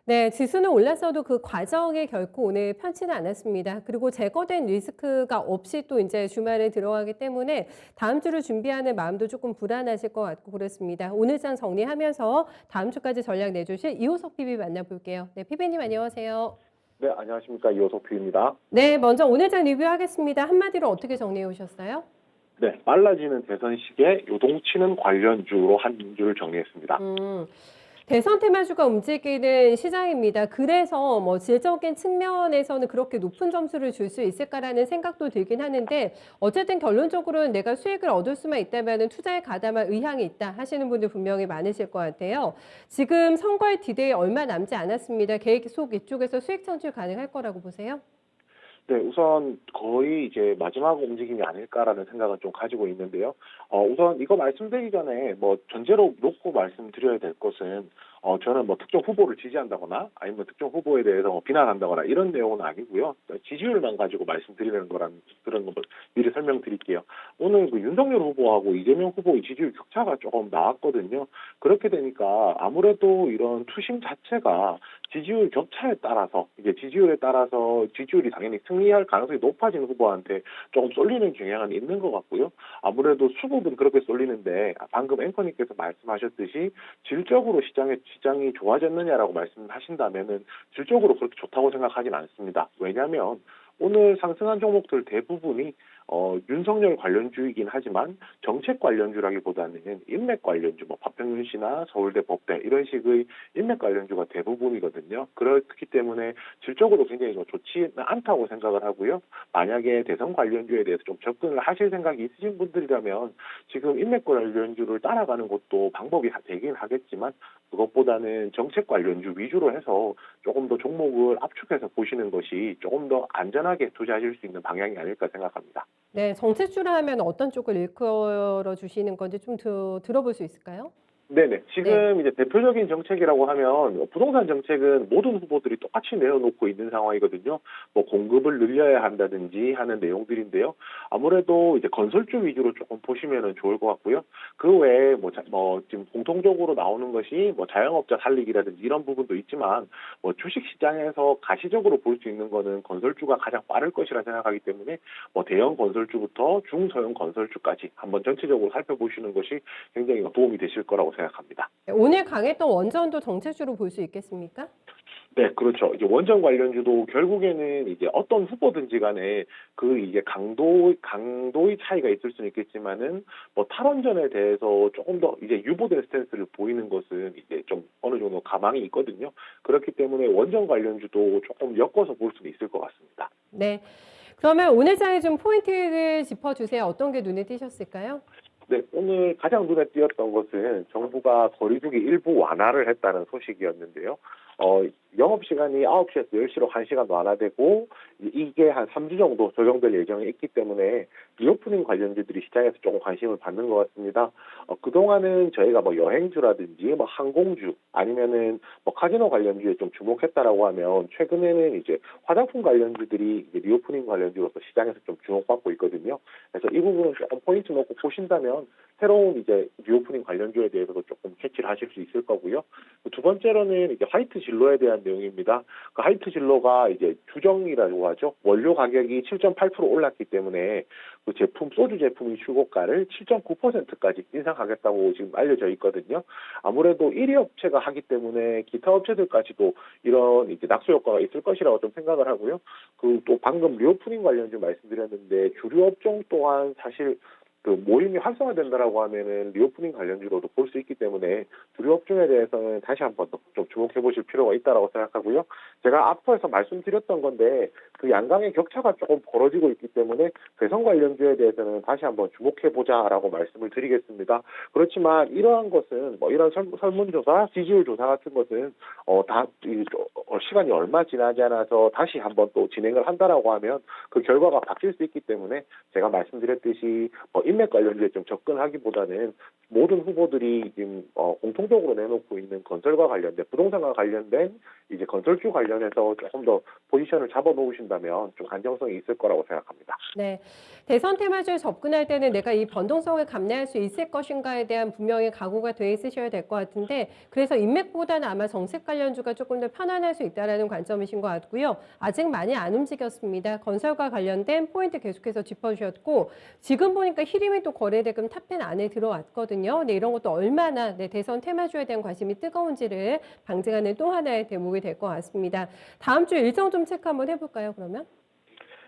네, 지수는 올랐어도 그 과정이 결코 오늘 편치는 않았습니다. 그리고 제거된 리스크가 없이 또 이제 주말에 들어가기 때문에 다음 주를 준비하는 마음도 조금 불안하실 것 같고 그렇습니다. 오늘 장 정리하면서 다음 주까지 전략 내주실 이호석 PB 만나볼게요. 네, PB님 안녕하세요. 네, 안녕하십니까. 이호석 뷰입니다. 네, 먼저 오늘 장 리뷰하겠습니다. 한마디로 어떻게 정리해 오셨어요? 네, 빨라지는 대선 시기에 요동치는 관련주로 한 주를 정리했습니다. 음, 대선 테마주가 움직이는 시장입니다. 그래서 뭐 질적인 측면에서는 그렇게 높은 점수를 줄 수 있을까라는 생각도 들긴 하는데 어쨌든 결론적으로는 내가 수익을 얻을 수만 있다면 투자에 가담할 의향이 있다 하시는 분들 분명히 많으실 것 같아요. 지금 선거의 디데이 얼마 남지 않았습니다. 계속 이쪽에서 수익 창출 가능할 거라고 보세요? 네, 우선 거의 이제 마지막 움직임이 아닐까라는 생각은 좀 가지고 있는데요. 우선 이거 말씀드리기 전에 뭐 전제로 놓고 말씀드려야 될 것은 저는 뭐 특정 후보를 지지한다거나 아니면 특정 후보에 대해서 뭐 비난한다거나 이런 내용은 아니고요. 지지율만 가지고 말씀드리는 거란 그런 거 미리 설명드릴게요. 오늘 그 윤석열 후보하고 이재명 후보의 지지율 격차가 조금 나왔거든요. 그렇게 되니까 아무래도 이런 투심 자체가 지지율 격차에 따라서 이제 지지율에 따라서 지지율이 당연히 승리할 가능성이 높아진 후보한테 조금 쏠리는 경향은 있는 것 같고요. 아무래도 수급은 그렇게 쏠리는데 방금 앵커님께서 말씀하셨듯이 질적으로 시장이 좋아졌느냐라고 말씀하신다면은 질적으로 그렇게 좋다고 생각하진 않습니다. 왜냐하면 오늘 상승한 종목들 대부분이 윤석열 관련주이긴 하지만 정책 관련주라기보다는 인맥 관련주, 뭐 박병준 씨나 서울대 법대 이런 식의 인맥 관련주가 대부분이거든요. 그렇기 때문에 질적으로 굉장히 좋지는 않다고 생각을 하고요. 만약에 대선 관련주에 대해서 좀 접근을 하실 생각이 있으신 분들이라면 지금 인맥 관련주를 따라가는 것도 방법이 되긴 하겠지만 그것보다는 정책 관련주 위주로 해서 조금 더 종목을 압축해서 보시는 것이 조금 더 안전하게 투자하실 수 있는 방향이 아닐까 생각합니다. 네, 정책주라 하면 어떤 쪽을 일컬어 주시는 건지 좀 들어볼 수 있을까요? 네네. 네. 지금 이제 대표적인 정책이라고 하면 부동산 정책은 모든 후보들이 똑같이 내어놓고 있는 상황이거든요. 뭐 공급을 늘려야 한다든지 하는 내용들인데요. 아무래도 이제 건설주 위주로 조금 보시면은 좋을 것 같고요. 그 외에 뭐 지금 공통적으로 나오는 것이 뭐 자영업자 살리기라든지 이런 부분도 있지만 뭐 주식 시장에서 가시적으로 볼 수 있는 거는 건설주가 가장 빠를 것이라 생각하기 때문에 뭐 대형 건설주부터 중소형 건설주까지 한번 전체적으로 살펴보시는 것이 굉장히 도움이 되실 거라고 생각합니다. 오늘 강했던 원전도 정책주로 볼 수 있겠습니까? 네, 그렇죠. 이제 원전 관련주도 결국에는 이제 어떤 후보든지 간에 그 이제 강도의 차이가 있을 수는 있겠지만은 뭐 탈원전에 대해서 조금 더 이제 유보된 스탠스를 보이는 것은 이제 좀 어느 정도 가망이 있거든요. 그렇기 때문에 원전 관련주도 조금 엮어서 볼 수는 있을 것 같습니다. 네. 그러면 오늘 장에 좀 포인트를 짚어주세요. 어떤 게 눈에 띄셨을까요? 네, 오늘 가장 눈에 띄었던 것은 정부가 거리두기 일부 완화를 했다는 소식이었는데요. 영업시간이 9시에서 10시로 1시간 완화되고, 이게 한 3주 정도 적용될 예정이 있기 때문에, 리오프닝 관련주들이 시장에서 조금 관심을 받는 것 같습니다. 그동안은 저희가 뭐 여행주라든지, 뭐 항공주, 아니면은 뭐 카지노 관련주에 좀 주목했다라고 하면, 최근에는 이제 화장품 관련주들이 이제 리오프닝 관련주로서 시장에서 좀 주목받고 있거든요. 그래서 이 부분은 조금 포인트 놓고 보신다면, 새로운 이제 리오프닝 관련주에 대해서도 조금 캐치를 하실 수 있을 거고요. 두 번째로는 이제 화이트 진로에 대한 내용입니다. 그 화이트 진로가 이제 주정이라고 하죠. 원료 가격이 7.8% 올랐기 때문에 그 소주 제품의 출고가를 7.9%까지 인상하겠다고 지금 알려져 있거든요. 아무래도 1위 업체가 하기 때문에 기타 업체들까지도 이런 이제 낙수 효과가 있을 것이라고 좀 생각을 하고요. 그 또 방금 리오프닝 관련주 말씀드렸는데 주류 업종 또한 사실 그 모임이 활성화된다라고 하면은 리오프닝 관련주로도 볼 수 있기 때문에 주류 업종에 대해서는 다시 한번 더 좀 주목해 보실 필요가 있다라고 생각하고요. 제가 앞서서 말씀드렸던 건데 그 양강의 격차가 조금 벌어지고 있기 때문에 대선 관련주에 대해서는 다시 한번 주목해 보자라고 말씀을 드리겠습니다. 그렇지만 이러한 것은 뭐 이런 설문조사, 지지율 조사 같은 것은 시간이 얼마 지나지 않아서 다시 한번 또 진행을 한다라고 하면 그 결과가 바뀔 수 있기 때문에 제가 말씀드렸듯이 인맥 관련주에 좀 접근하기보다는 모든 후보들이 지금 공통적으로 내놓고 있는 건설과 관련된 부동산과 관련된 이제 건설주 관련해서 조금 더 포지션을 잡아 놓으신다면 좀 안정성이 있을 거라고 생각합니다. 네. 대선 테마주에 접근할 때는 내가 이 변동성을 감내할 수 있을 것인가에 대한 분명히 각오가 돼 있으셔야 될 것 같은데 그래서 인맥보다는 아마 정책 관련주가 조금 더 편안할 수 있다라는 관점이신 것 같고요. 아직 많이 안 움직였습니다. 건설과 관련된 포인트 계속해서 짚어주셨고 지금 보니까 히림이 또 거래대금 탑10 안에 들어왔거든요. 네, 이런 것도 얼마나 대선 테마주에 대한 관심이 뜨거운지를 방증하는 또 하나의 대목이 될 것 같습니다. 다음 주 일정 좀 체크 한번 해볼까요, 그러면?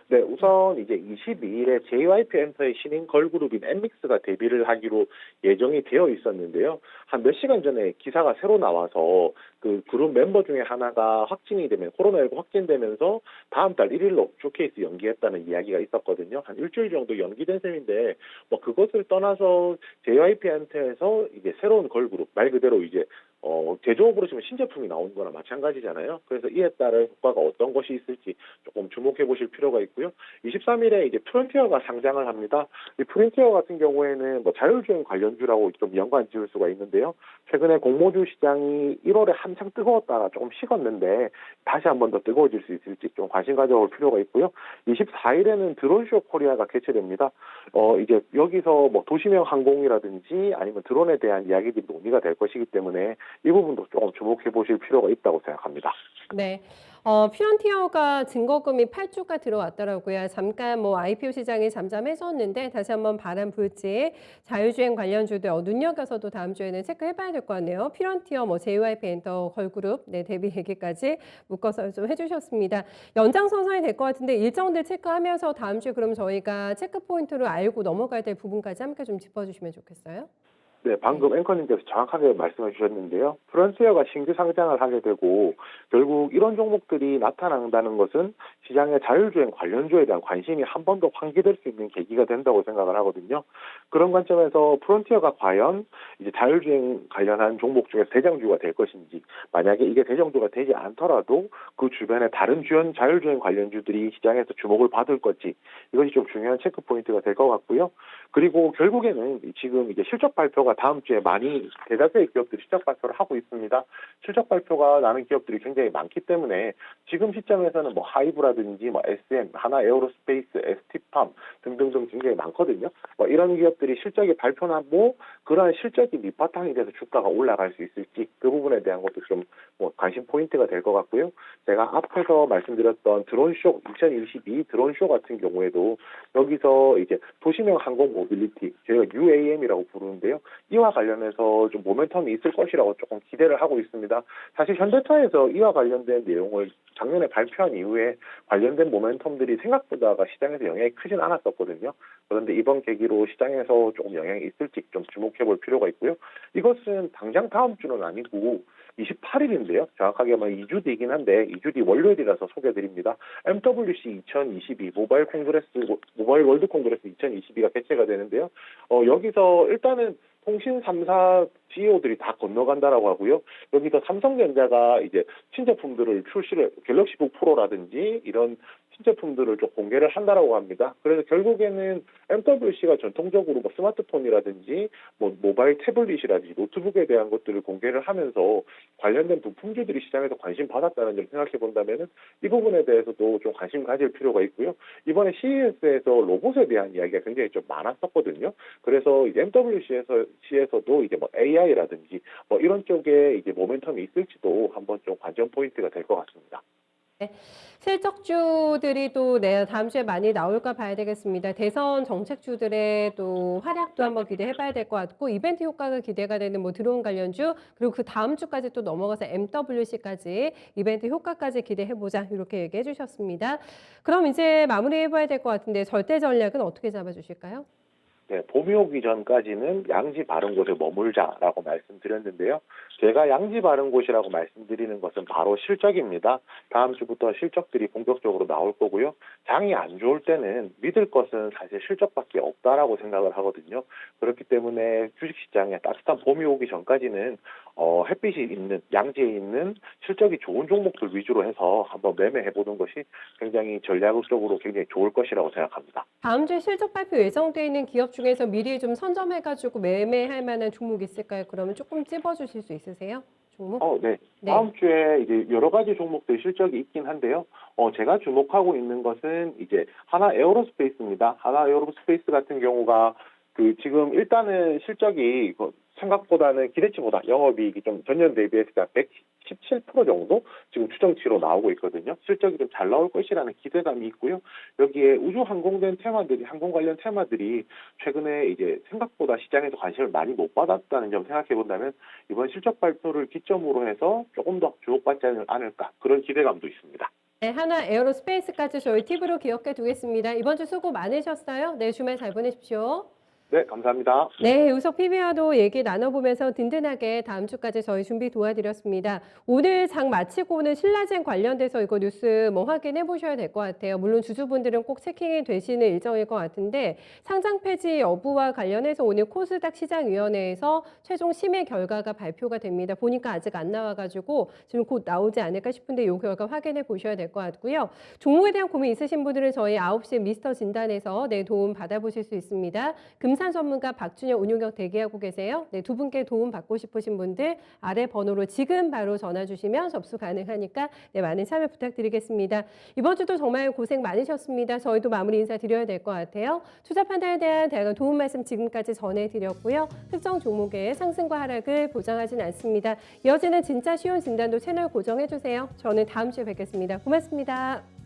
네, 우선 이제 22일에 JYP 엔터의 신인 걸그룹인 엠믹스가 데뷔를 하기로 예정이 되어 있었는데요. 한 몇 시간 전에 기사가 새로 나와서 그 그룹 멤버 중에 하나가 확진이 되면 코로나19 확진되면서 다음 달 1일로 쇼케이스 연기했다는 이야기가 있었거든요. 한 일주일 정도 연기된 셈인데 뭐 그것을 떠나서 JYP 엔터에서 이제 새로운 걸그룹 말 그대로 이제 제조업으로 치면 신제품이 나오는 거나 마찬가지잖아요. 그래서 이에 따른 효과가 어떤 것이 있을지 조금 주목해 보실 필요가 있고요. 23일에 이제 프론티어가 상장을 합니다. 이 프론티어 같은 경우에는 뭐 자율주행 관련주라고 좀 연관 지을 수가 있는데요. 최근에 공모주 시장이 1월에 한창 뜨거웠다가 조금 식었는데 다시 한 번 더 뜨거워질 수 있을지 좀 관심 가져볼 필요가 있고요. 24일에는 드론쇼 코리아가 개최됩니다. 이제 여기서 뭐 도시명 항공이라든지 아니면 드론에 대한 이야기들이 논의가 될 것이기 때문에 이 부분도 조금 주목해 보실 필요가 있다고 생각합니다. 네. 피런티어가 증거금이 8주가 들어왔더라고요. 잠깐 뭐 IPO 시장이 잠잠했었는데 다시 한번 바람 불지 자율주행 관련주도 눈여겨서도 다음 주에는 체크해봐야 될 것 같네요. 피런티어, 뭐 JYP 엔터, 걸그룹 데뷔 얘기까지 묶어서 좀 해주셨습니다. 연장선상이 될 것 같은데 일정들 체크하면서 다음 주에 그럼 저희가 체크 포인트로 알고 넘어가야 될 부분까지 함께 좀 짚어주시면 좋겠어요. 네, 방금 앵커님께서 정확하게 말씀해 주셨는데요. 프런티어가 신규 상장을 하게 되고 결국 이런 종목들이 나타난다는 것은 시장의 자율주행 관련주에 대한 관심이 한 번 더 환기될 수 있는 계기가 된다고 생각을 하거든요. 그런 관점에서 프론티어가 과연 이제 자율주행 관련한 종목 중에 대장주가 될 것인지, 만약에 이게 대장주가 되지 않더라도 그 주변에 다른 주연 자율주행 관련주들이 시장에서 주목을 받을 건지, 이것이 좀 중요한 체크 포인트가 될 것 같고요. 그리고 결국에는 지금 이제 실적 발표가 다음 주에 많이 대다수의 기업들이 실적 발표를 하고 있습니다. 실적 발표가 나는 기업들이 굉장히 많기 때문에 지금 시점에서는 뭐 하이브라든지 뭐 SM, 하나 에어로스페이스, ST팜 등등등 굉장히 많거든요. 뭐 이런 기업들이 실적이 발표나고 그러한 실적이 밑바탕이 돼서 주가가 올라갈 수 있을지 그 부분에 대한 것도 좀 뭐 관심 포인트가 될 것 같고요. 제가 앞에서 말씀드렸던 드론쇼 2022 드론쇼 같은 경우에도 여기서 이제 도시명 항공 모빌리티 저희가 UAM이라고 부르는데요. 이와 관련해서 좀 모멘텀이 있을 것이라고 조금 기대를 하고 있습니다. 사실 현대차에서 이와 관련된 내용을 작년에 발표한 이후에 관련된 모멘텀들이 생각보다가 시장에서 영향이 크진 않았었거든요. 그런데 이번 계기로 시장에서 조금 영향이 있을지 좀 주목해 볼 필요가 있고요. 이것은 당장 다음 주는 아니고 28일인데요. 정확하게 뭐 2주 뒤긴 한데 2주 뒤 월요일이라서 소개드립니다. MWC 2022 모바일 월드 콩그레스 2022가 개최가 되는데요. 여기서 일단은 통신 3사 CEO들이 다 건너간다라고 하고요. 여기서 삼성전자가 이제 신제품들을 출시를 갤럭시북 프로라든지 이런 신제품들을 좀 공개를 한다라고 합니다. 그래서 결국에는 MWC가 전통적으로 뭐 스마트폰이라든지 뭐 모바일 태블릿이라든지 노트북에 대한 것들을 공개를 하면서 관련된 부품주들이 시장에서 관심 받았다는 점을 생각해 본다면은 이 부분에 대해서도 좀 관심 가질 필요가 있고요. 이번에 CES에서 로봇에 대한 이야기가 굉장히 좀 많았었거든요. 그래서 이제 MWC에서도 이제 뭐 AI라든지 뭐 이런 쪽에 이제 모멘텀이 있을지도 한번 좀 관전 포인트가 될 것 같습니다. 네, 실적주들이 또 다음 주에 많이 나올까 봐야 되겠습니다. 대선 정책주들의 또 활약도 한번 기대해봐야 될 것 같고 이벤트 효과가 기대가 되는 뭐 드론 관련주 그리고 그 다음 주까지 또 넘어가서 MWC까지 이벤트 효과까지 기대해보자 이렇게 얘기해 주셨습니다. 그럼 이제 마무리해봐야 될 것 같은데 절대 전략은 어떻게 잡아주실까요? 네, 봄이 오기 전까지는 양지 바른 곳에 머물자라고 말씀드렸는데요. 제가 양지 바른 곳이라고 말씀드리는 것은 바로 실적입니다. 다음 주부터 실적들이 본격적으로 나올 거고요. 장이 안 좋을 때는 믿을 것은 사실 실적밖에 없다라고 생각을 하거든요. 그렇기 때문에 주식시장에 따뜻한 봄이 오기 전까지는 햇빛이 있는 양지에 있는 실적이 좋은 종목들 위주로 해서 한번 매매해보는 것이 굉장히 전략적으로 굉장히 좋을 것이라고 생각합니다. 다음 주에 실적 발표 예정돼 있는 기업 중에서 미리 좀 선점해가지고 매매할 만한 종목 있을까요? 그러면 조금 찝어주실 수 있으세요? 종목? 네. 네. 다음 주에 이제 여러 가지 종목들 실적이 있긴 한데요. 제가 주목하고 있는 것은 이제 하나 에어로스페이스입니다. 하나 에어로스페이스 같은 경우가 지금 일단은 실적이 생각보다는 기대치보다 영업이익이 좀 전년 대비해서 117% 정도 지금 추정치로 나오고 있거든요. 실적이 좀 잘 나올 것이라는 기대감이 있고요. 여기에 우주항공된 테마들이, 항공 관련 테마들이 최근에 이제 생각보다 시장에서 관심을 많이 못 받았다는 점 생각해 본다면 이번 실적 발표를 기점으로 해서 조금 더 주목받지 않을까 그런 기대감도 있습니다. 네, 하나 에어로스페이스까지 저희 팁으로 기억해 두겠습니다. 이번 주 수고 많으셨어요. 네, 주말 잘 보내십시오. 네, 감사합니다. 네, 우석 PB와도 얘기 나눠보면서 든든하게 다음 주까지 저희 준비 도와드렸습니다. 오늘 장 마치고는 신라젠 관련돼서 이거 뉴스 확인해 보셔야 될 것 같아요. 물론 주주분들은 꼭 체킹이 되시는 일정일 것 같은데 상장 폐지 여부와 관련해서 오늘 코스닥 시장위원회에서 최종 심의 결과가 발표가 됩니다. 보니까 아직 안 나와가지고 지금 곧 나오지 않을까 싶은데 이 결과 확인해 보셔야 될 것 같고요. 종목에 대한 고민 있으신 분들은 저희 9시 미스터 진단에서 도움 받아보실 수 있습니다. 금산 전문가 박준영 운용격 대기하고 계세요. 네, 두 분께 도움 받고 싶으신 분들 아래 번호로 지금 바로 전화 주시면 접수 가능하니까 많은 참여 부탁드리겠습니다. 이번 주도 정말 고생 많으셨습니다. 저희도 마무리 인사드려야 될 것 같아요. 투자 판단에 대한 다양한 도움 말씀 지금까지 전해드렸고요. 특정 종목의 상승과 하락을 보장하진 않습니다. 이어지는 진짜 쉬운 진단도 채널 고정해주세요. 저는 다음 주에 뵙겠습니다. 고맙습니다.